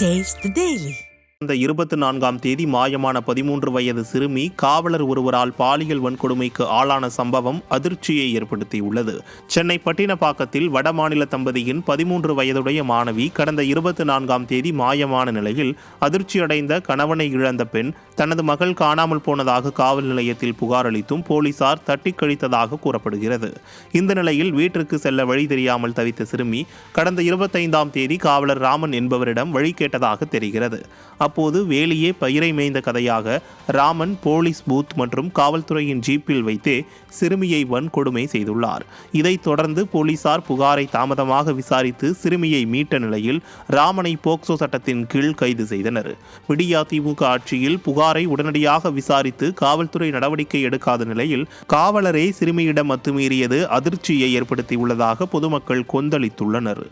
Taste the Daily. இந்த 24ஆம் தேதி மாயமான 13 வயது சிறுமி காவலர் ஒருவரால் பாலியல் வன்கொடுமைக்கு ஆளான சம்பவம் அதிர்ச்சியை ஏற்படுத்தியுள்ளது. சென்னை பட்டினப்பாக்கத்தில் வடமாநில தம்பதியின் 13 வயதுடைய மாணவி கடந்த 24ஆம் தேதி மாயமான நிலையில் அதிர்ச்சியடைந்த கணவனை இழந்த பெண் தனது மகள் காணாமல் போனதாக காவல் நிலையத்தில் புகார் அளித்தும் போலீசார் தட்டி கழித்ததாக கூறப்படுகிறது. இந்த நிலையில் வீட்டிற்கு செல்ல வழி தெரியாமல் தவித்த சிறுமி கடந்த 25ஆம் தேதி காவலர் ராமன் என்பவரிடம் வழி கேட்டதாக தெரிகிறது. அப்போது வேலியே பயிரை மேய்ந்த கதையாக ராமன் போலீஸ் பூத் மற்றும் காவல்துறையின் ஜீப்பில் வைத்தே சிறுமியை வன்கொடுமை செய்துள்ளார். இதைத் தொடர்ந்து போலீசார் புகாரை தாமதமாக விசாரித்து சிறுமியை மீட்ட நிலையில் ராமனை போக்சோ சட்டத்தின் கீழ் கைது செய்தனர். விடியா திமுக ஆட்சியில் புகாரை உடனடியாக விசாரித்து காவல்துறை நடவடிக்கை எடுக்காத நிலையில் காவலரே சிறுமியிடம் அத்துமீறியது அதிர்ச்சியை ஏற்படுத்தியுள்ளதாக பொதுமக்கள் கொந்தளித்துள்ளனர்.